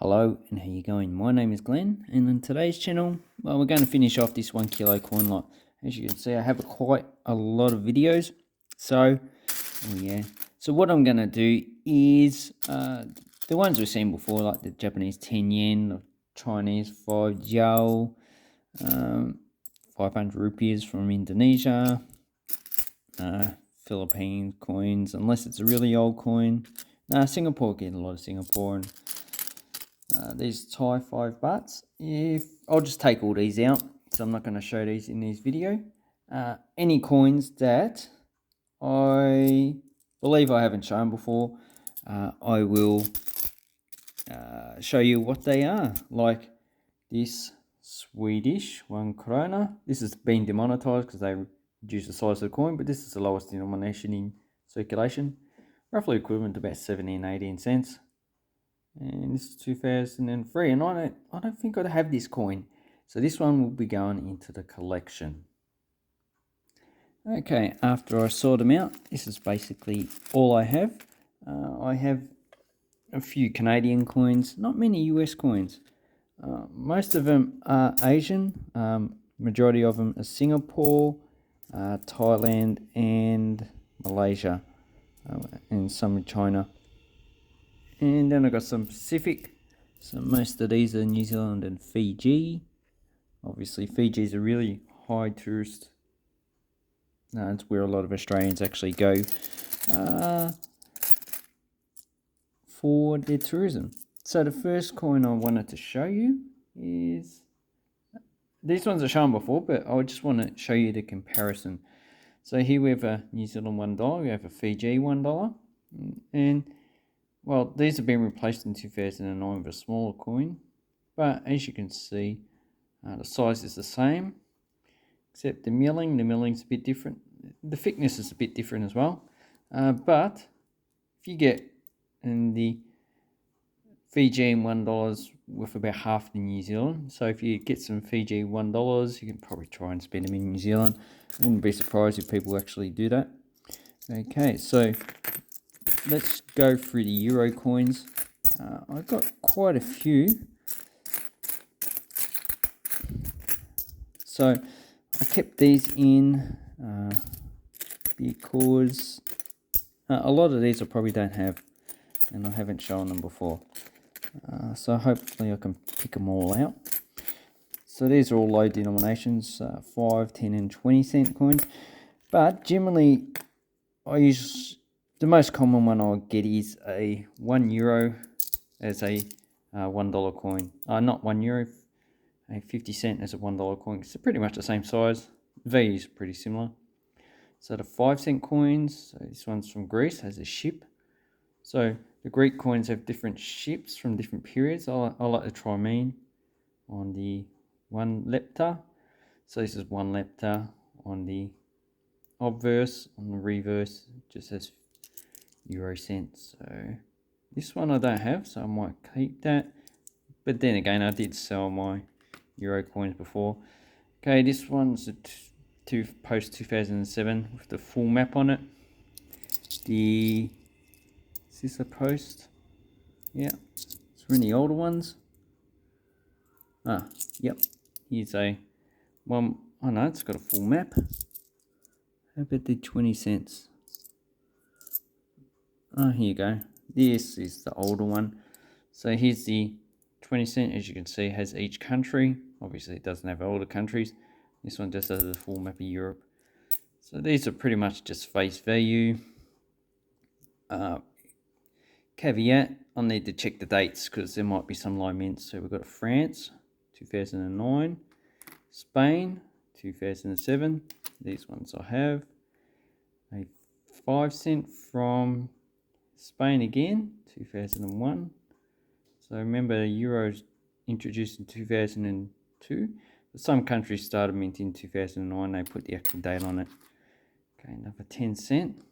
Hello and how you going? My name is Glenn, and on today's channel, well, we're going to finish off this 1 kilo coin lot. As you can see, I have quite a lot of videos. So what I'm going to do is the ones we've seen before, like the Japanese 10 yen, the Chinese 5 jiao, 500 rupees from Indonesia, Philippine coins, unless it's a really old coin. Singapore, get a lot of Singapore, and these Thai 5 bahts. I'll just take all these out, so I'm not going to show these in this video. Any coins that I believe I haven't shown before, I will show you what they are. Like this Swedish 1 krona. This has been demonetized because they reduced the size of the coin, but this is the lowest denomination in circulation, roughly equivalent to about 17 and 18 cents. And this is 2003, and I don't think I'd have this coin, so this one will be going into the collection. Okay, after I sort them out, this is basically all I have. I have a few Canadian coins, not many US coins. Most of them are Asian. Majority of them are Singapore, Thailand, and Malaysia, and some in China. And then I got some Pacific. So most of these are New Zealand and Fiji. Obviously, Fiji is a really high tourist. It's where a lot of Australians actually go for their tourism. So the first coin I wanted to show you is... These ones are shown before, but I just want to show you the comparison. So here we have a New Zealand $1, we have a Fiji $1, and well, these have been replaced in 2009 with a smaller coin, but as you can see, the size is the same, except the milling's a bit different. The thickness is a bit different as well, but if you get in the Fijian $1 with about half the New Zealand, so if you get some Fiji $1, you can probably try and spend them in New Zealand. I wouldn't be surprised if people actually do that. Okay, so let's go through the Euro coins. I've got quite a few. So I kept these in because a lot of these I probably don't have, and I haven't shown them before. So hopefully I can pick them all out. So these are all low denominations, 5, 10 and 20 cent coins. But generally I use... The most common one I'll get is a €1 as a $1 coin. Not €1, a 50 cent as a $1 coin. It's pretty much the same size. The value is pretty similar. So the 5 cent coins, so this one's from Greece, has a ship. So the Greek coins have different ships from different periods. I like to try mine on the 1 lepta. So this is 1 lepta on the obverse. On the reverse, it just has Euro cents. So this one I don't have, so I might keep that. But then again, I did sell my Euro coins before. Okay, this one's a post 2007 with the full map on it. Is this a post? Yeah, it's from the older ones. Yep. Here's a one. Oh no, it's got a full map. How about the 20 cents? Here you go. This is the older one. So here's the 20 cent. As you can see, has each country. Obviously, it doesn't have all the countries. This one just has a full map of Europe. So these are pretty much just face value. Caveat, I'll need to check the dates because there might be some low mints. So we've got France, 2009. Spain, 2007. These ones I have. A 5 cent from Spain again, 2001. So remember, Euros introduced in 2002. But some countries started minting in 2009. They put the actual date on it. Okay, another 10 cent.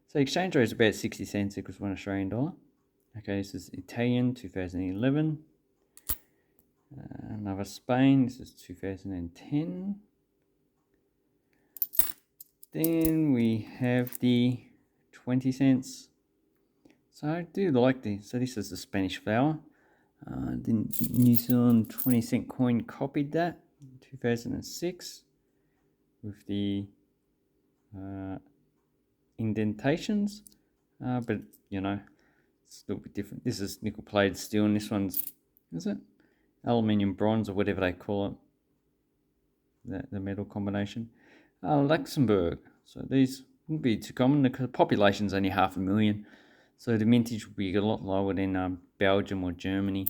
So exchange rate is about 60 cents equals $1 Australian. Okay, this is Italian, 2011. Another Spain, this is 2010. Then we have the 20 cents. So I do like these. So this is the Spanish flower. The New Zealand 20-cent coin copied that in 2006 with the indentations, but you know, it's a little bit different. This is nickel plated steel, and this one's, is it aluminium bronze or whatever they call it, the metal combination. Luxembourg, so these wouldn't be too common. The population's only 500,000, so the mintage would be a lot lower than Belgium or Germany.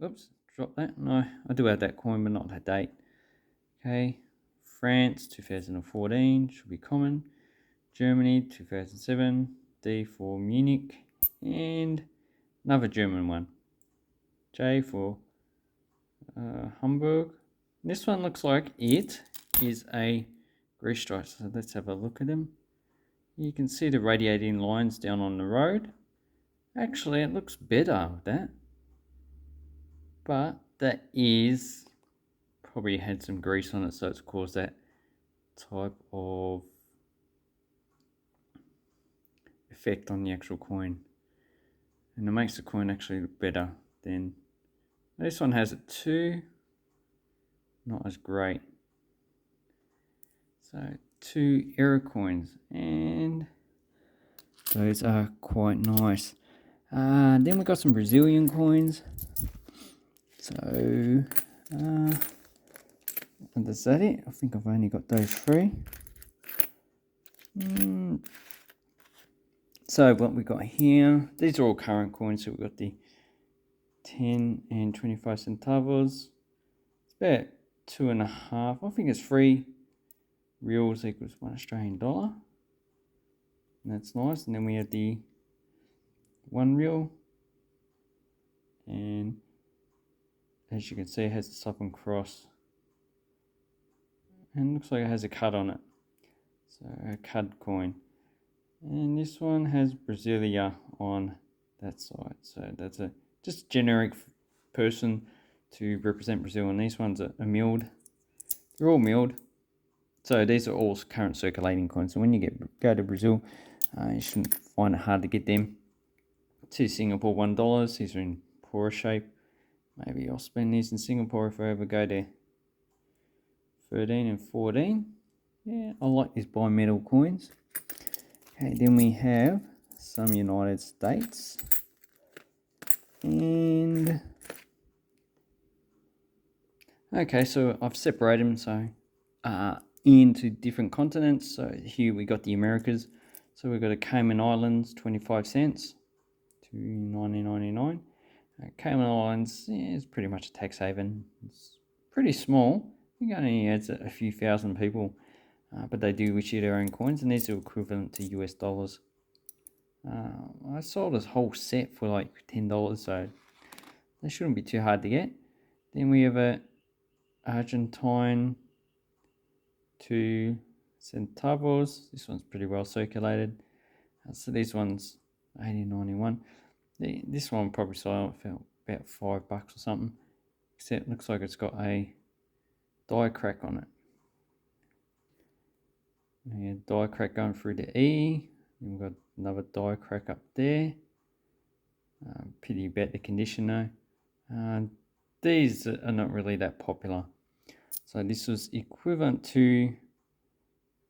Oops, drop that. No, I do have that coin, but not that date. Okay, France 2014 should be common. Germany 2007, D for Munich, and another German one, J for Hamburg. This one looks like it is a grease stripe, so let's have a look at them. You can see the radiating lines down on the road. Actually, it looks better with that, but that is probably had some grease on it, so it's caused that type of effect on the actual coin, and it makes the coin actually look better. Then this one has it too, not as great. So 2 error coins, and those are quite nice. Then we got some Brazilian coins. So and is that it? I think I've only got those 3. So what we got here, these are all current coins. So we've got the 10 and 25 centavos. It's about 2.5. I think it's 3 reals equals 1 Australian dollar. And that's nice. And then we have the 1 real. And as you can see, it has the Southern Cross. And it looks like it has a cut on it. So a cut coin. And this one has Brasilia on that side. So that's a just generic person to represent Brazil. And these ones are milled. They're all milled. So these are all current circulating coins. So when you go to Brazil, you shouldn't find it hard to get them. 2 Singapore $1. These are in poorer shape. Maybe I'll spend these in Singapore if I ever go there. 13 and 14. Yeah, I like these bimetal coins. Okay, then we have some United States. And okay, so I've separated them so into different continents. So here we got the Americas. So we've got a Cayman Islands, 25 cents to 19.99. Cayman Islands is pretty much a tax haven. It's pretty small. I think it only has a few thousand people, but they do issue their own coins, and these are equivalent to US dollars. I sold this whole set for like $10, so they shouldn't be too hard to get. Then we have a Argentine 2 centavos. This one's pretty well circulated. So these ones 18.91. This one probably sold for about $5 or something. Except it looks like it's got a die crack on it. And die crack going through the E. Then we've got another die crack up there. Pity about the condition though. These are not really that popular. So this was equivalent to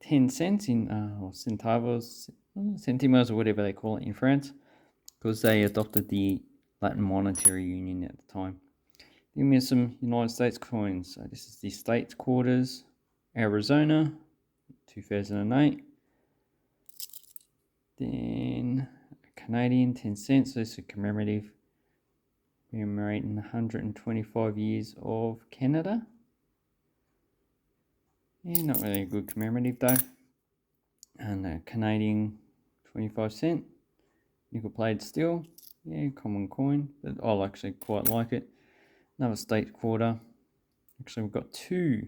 10 cents in or centavos, centimos or whatever they call it in France, because they adopted the Latin Monetary Union at the time. Then we have some United States coins. So this is the States quarters, Arizona, 2008. Then Canadian 10 cents. So this is commemorative, commemorating 125 years of Canada. Yeah, not really a good commemorative though. And a Canadian 25 cent, nickel plated steel. Yeah, common coin, but I'll actually quite like it. Another state quarter. Actually, we've got 2.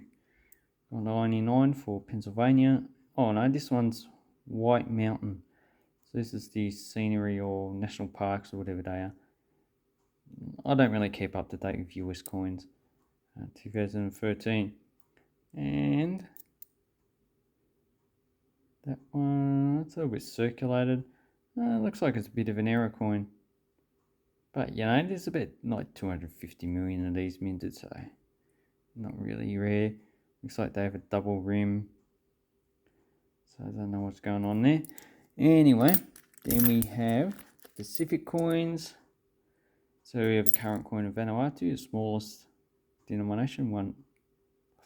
99 for Pennsylvania. Oh no, this one's White Mountain. So this is the scenery or national parks or whatever they are. I don't really keep up to date with US coins. 2013. And that one, it's a little bit circulated. Looks like it's a bit of an error coin. But, you know, there's about like 250 million of these minted, so not really rare. Looks like they have a double rim. So I don't know what's going on there. Anyway, then we have Pacific coins. So we have a current coin of Vanuatu, the smallest denomination,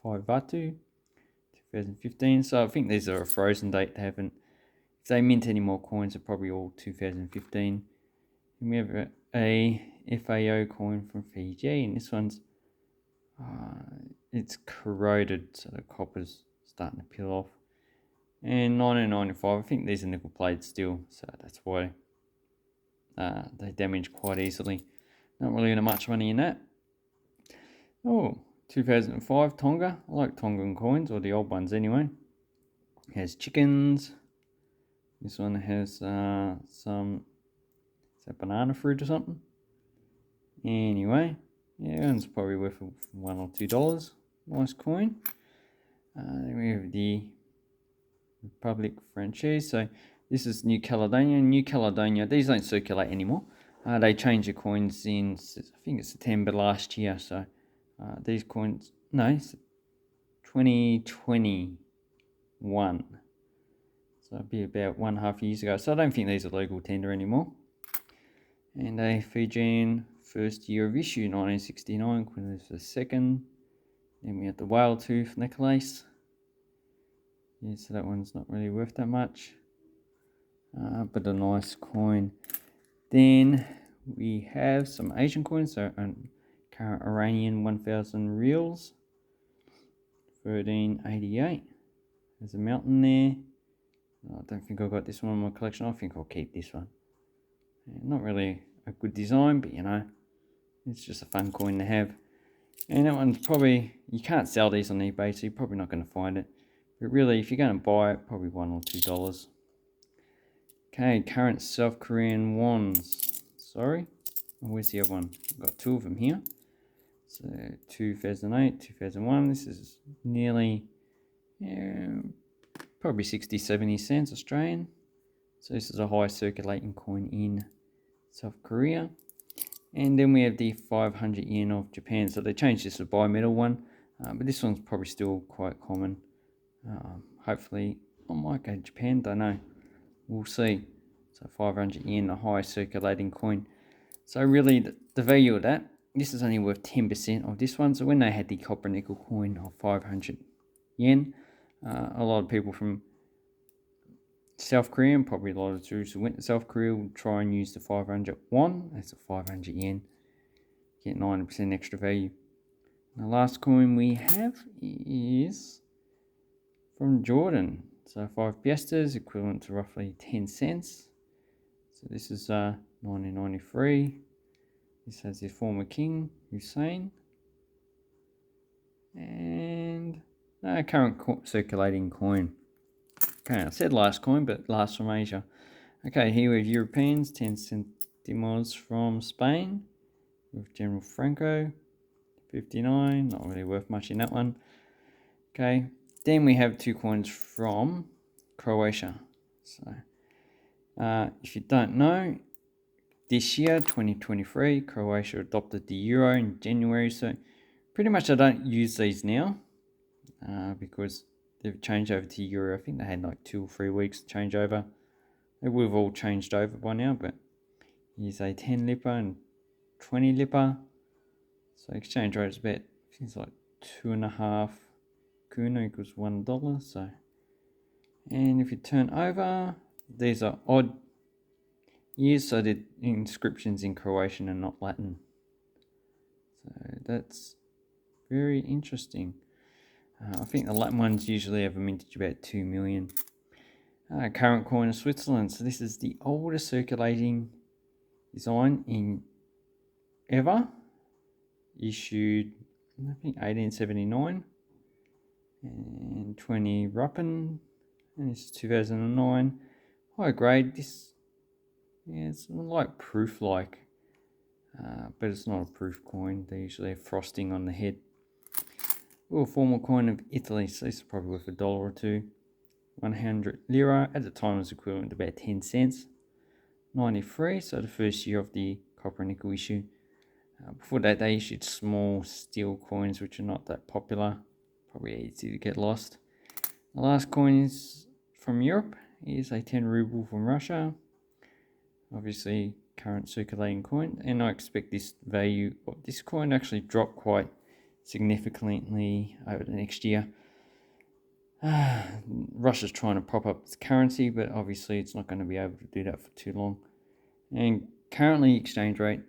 5 Vatu, 2015. So I think these are a frozen date. They haven't, if they mint any more coins, they're probably all 2015. And we have a FAO coin from Fiji, and this one's it's corroded, so the copper's starting to peel off. And 1995, I think these are nickel plated still, so that's why they damage quite easily. Not really going to much money in that. Oh, 2005 Tonga. I like Tongan coins, or the old ones anyway. It has chickens. This one has some, is that banana fruit or something? Anyway, yeah, one's probably worth $1 or $2. Nice coin. Then we have the Republic Francaise. So this is New Caledonia. New Caledonia, these don't circulate anymore. They changed the coins in, I think it's September last year. So these coins, no, 2021. So it'll be about 1.5 years ago. So I don't think these are legal tender anymore. And a Fijian first year of issue, 1969, Queen Elizabeth II. Then we have the whale tooth necklace. Yeah, so that one's not really worth that much. But a nice coin. Then we have some Asian coins. So current Iranian 1000 reals, 1388. There's a mountain there. I don't think I've got this one in my collection. I think I'll keep this one. Yeah, not really a good design, but you know, it's just a fun coin to have. And that one's probably, you can't sell these on eBay, so you're probably not going to find it. But really, if you're going to buy it, probably $1 or $2. Okay, current South Korean wons. Sorry. Oh, where's the other one? I've got two of them here. So 2008, 2001. This is nearly, probably 60, 70 cents Australian. So this is a high circulating coin in South Korea. And then we have the 500 yen of Japan. So they changed this to a bimetal one, but this one's probably still quite common. Hopefully, I might go to Japan, don't know. We'll see. So 500 yen, a high circulating coin. So really, the value of that, this is only worth 10% of this one. So when they had the copper nickel coin of 500 yen, a lot of people from South Korea, and probably a lot of tourists who went to South Korea, will try and use the 500 won. That's a 500 yen. Get 90% extra value. And the last coin we have is from Jordan. So 5 piastres, equivalent to roughly 10 cents. So this is 1993. This has the former king, Hussein. And current circulating coin. Okay, I said last coin, but last from Asia. Okay, here we have Europeans, 10 centimos from Spain, with General Franco, 59, not really worth much in that one. Okay, then we have 2 coins from Croatia. So, if you don't know, this year, 2023, Croatia adopted the euro in January, so pretty much I don't use these now, because they've changed over to euro. I think they had like 2 or 3 weeks to change over. They would have all changed over by now, but here's a 10 lipa and 20 lipa. So exchange rate is about, I think it's like 2.5 kuna equals $1. So, and if you turn over, these are odd years, so the inscriptions in Croatian and not Latin. So that's very interesting. I think the Latin ones usually have a mintage about 2 million. Current coin of Switzerland. So this is the oldest circulating design in ever. Issued, I think, 1879. And 20 Ruppen. And this is 2009. High grade. This, yeah, it's like proof-like. But it's not a proof coin. They usually have frosting on the head. A formal coin of Italy, so this is probably worth $1 or $2. 100 lira, at the time it was equivalent to about 10 cents. 93, so the first year of the copper and nickel issue. Before that, they issued small steel coins, which are not that popular, probably easy to get lost. The last coin is from Europe, is a 10 ruble from Russia. Obviously, current circulating coin, and I expect this value of this coin to actually drop quite significantly over the next year. Russia's trying to prop up its currency, but obviously it's not going to be able to do that for too long. And currently exchange rate,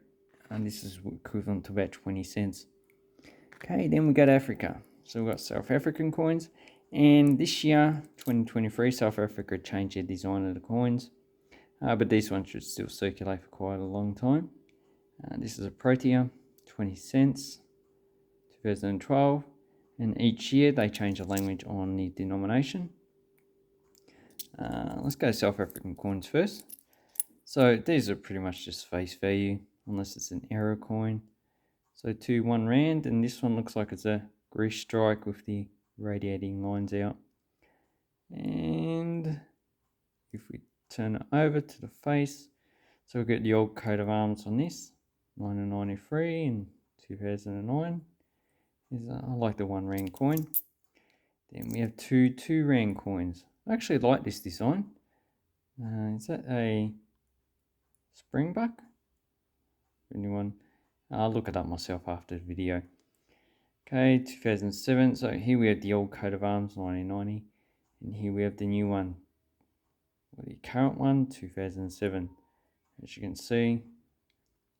and this is equivalent to about 20 cents. Okay, then we go to Africa. So we've got South African coins, and this year, 2023, South Africa changed their design of the coins, but these ones should still circulate for quite a long time. This is a Protea, 20 cents, 2012. And each year they change the language on the denomination. Let's go South African coins first. So these are pretty much just face value, unless it's an error coin. So 1 rand, and this one looks like it's a grease strike with the radiating lines out. And if we turn it over to the face, so we've got the old coat of arms on this, 1993 and 2009. I like the 1 rand coin. Then we have two 2 rand coins. I actually like this design. Is that a springbuck? Anyone? I'll look it up myself after the video. Okay, 2007. So here we have the old coat of arms, 1990. And here we have the new one. Well, the current one, 2007. As you can see,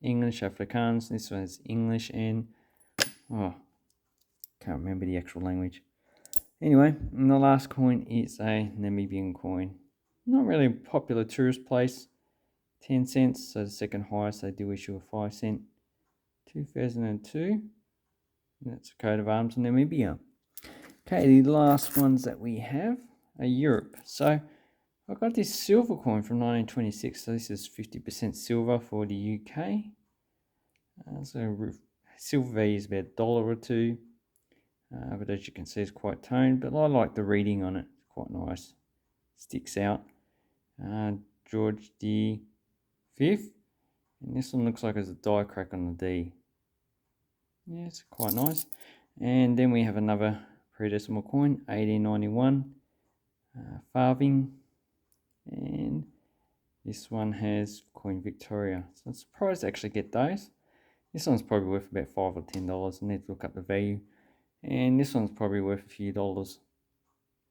English, Afrikaans. This one is English and... can't remember the actual language. Anyway, and the last coin is a Namibian coin. Not really a popular tourist place. 10 cents, so the second highest they do issue a 5 cent. 2002. That's a coat of arms in Namibia. Okay, the last ones that we have are Europe. So I got this silver coin from 1926. So this is 50% silver for the UK. So silver value is about $1 or $2. But as you can see, it's quite toned. But I like the reading on it. It's quite nice. Sticks out. George the 5th. And this one looks like it's a die crack on the D. Yeah, it's quite nice. And then we have another pre-decimal coin, 1891. Farthing. And this one has Queen Victoria. So I'm surprised to actually get those. This one's probably worth about $5 or $10. I need to look up the value. And this one's probably worth a few dollars.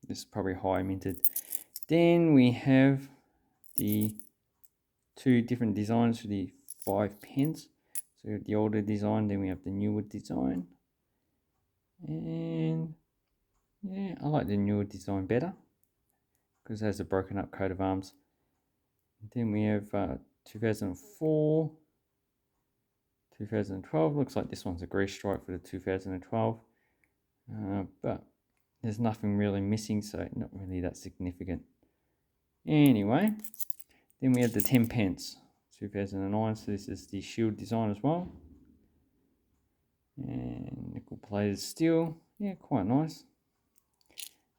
This is probably high minted. Then we have the 2 different designs for the 5 pence. So we have the older design, then we have the newer design. And yeah, I like the newer design better because it has a broken up coat of arms. Then we have 2004, 2012. Looks like this one's a grease stripe for the 2012. But there's nothing really missing, so not really that significant. Anyway, then we have the 10 pence, 2009. So this is the shield design as well. And nickel plated steel. Yeah, quite nice.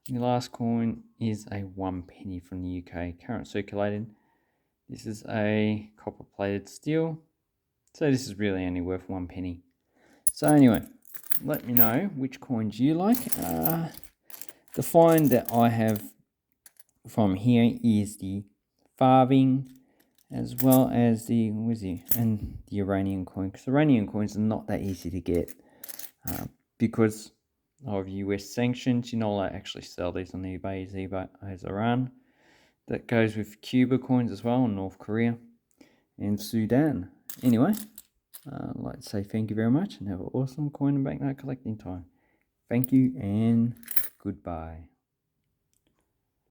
And the last coin is a 1 penny from the UK, current circulating. This is a copper plated steel. So this is really only worth 1 penny. So anyway, let me know which coins you like. The find that I have from here is the farthing, as well as the and the Iranian coin. Because Iranian coins are not that easy to get because of US sanctions. You're not allowed to actually sell these on eBay as Iran. That goes with Cuba coins as well, and North Korea and Sudan. Anyway, I'd like to say thank you very much and have an awesome coin and banknote collecting time. Thank you and goodbye.